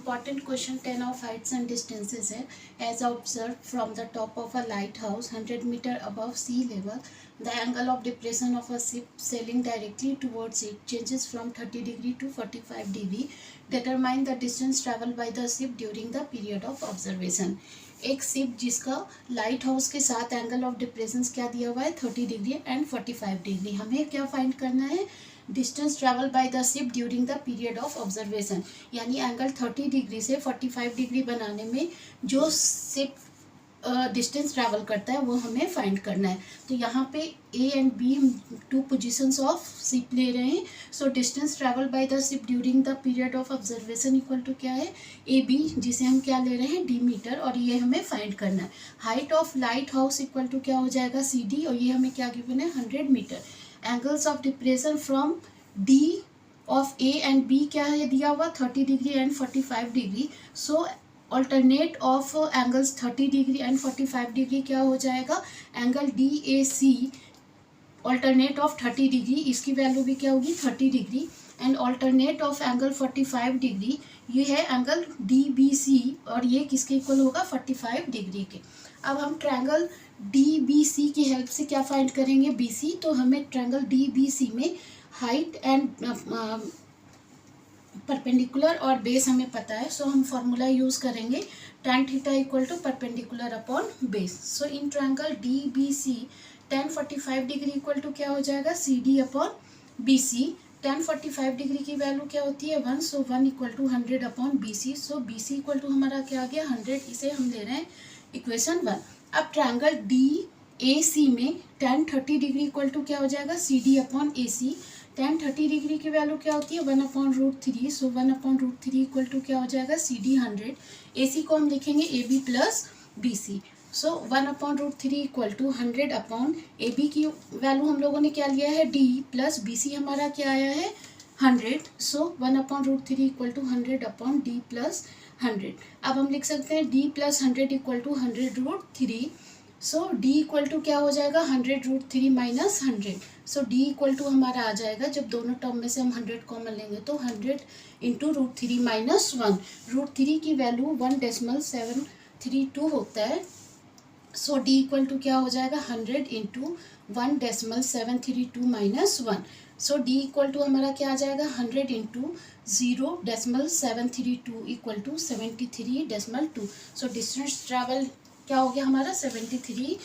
important question 10 of heights and distances है. As observed from the top of a lighthouse 100 meter above sea level, the angle of depression of a ship sailing directly towards it changes from 30 degree to 45 degree. Determine the distance traveled by the ship during the period of observation. एक ship जिसका light house के साथ angle of depression क्या दिया हुआ है 30 degree and 45 degree. हमें क्या फाइंड करना है? Distance travel by the ship during the period of observation. यानी एंगल 30 डिग्री से 45 डिग्री बनाने में जो शिप डिस्टेंस ट्रैवल करता है वो हमें फाइंड करना है. तो यहाँ पे ए एंड बी हम टू पोजीशंस ऑफ शिप ले रहे हैं. So distance travel by the ship during the period of observation equal to क्या है? ए बी, जिसे हम क्या ले रहे हैं? डी मीटर, और ये हमें फाइंड करना है. Height of lighthouse equal to क्या हो जाएगा? सी डी, और ये हमें क्या गिवन है? 100 metre. Angles of depression from D of A and B क्या है दिया हुआ? 30 degree and 45 degree. So alternate of angles 30 degree and 45 degree क्या हो जाएगा? Angle D A C alternate of 30 degree, इसकी वैल्यू भी क्या होगी? 30 degree. And alternate of angle 45 degree ये है एंगल डी बी सी, और ये किसके इक्वल होगा? 45 डिग्री के. अब हम ट्रायंगल डी बी सी की हेल्प से क्या फाइंड करेंगे? B C. तो हमें ट्रायंगल डी बी सी में हाइट एंड परपेंडिकुलर और बेस हमें पता है. सो हम फॉर्मूला यूज़ करेंगे tan theta equal to perpendicular upon base. So in triangle D B C tan 45 degree equal to क्या हो जाएगा? C D upon B C. tan 45 degree की वैल्यू क्या होती है? 1. So 1 equal to 100 upon B C. So B C equal to हमारा क्या आ गया? 100. इसे हम ले रहे हैं इक्वेशन 1. अब ट्रायंगल डी ए सी में tan 30 डिग्री इक्वल टू क्या हो जाएगा? C D upon A C. tan 30 degree की वैल्यू क्या होती है? 1 upon root 3. So 1 upon root 3 equal to क्या हो जाएगा? C D 100. ए सी को हम लिखेंगे A B plus B C. So 1 upon root 3 equal to 100 upon A B की वैल्यू हम लोगों ने क्या लिया है? डी, प्लस बी सी हमारा क्या आया है? 100. So 1 upon root 3 equal to 100 upon D plus 100. अब हम लिख सकते हैं D plus 100 equal to 100 root 3. So D equal to क्या हो जाएगा? 100 root 3 minus 100. So D equal to हमारा आ जाएगा, जब दोनों टर्म में से हम 100 कॉमन लेंगे तो 100 इंटू रूट 3 माइनस 1. रूट 3 की वैल्यू 1.732 होता है. सो डी इक्वल टू क्या हो जाएगा? 100 into 1.732 minus 1. So D equal to हमारा क्या आ जाएगा? 100 into 0.732 equal to 73.2. So distance travel क्या हो गया हमारा? 73.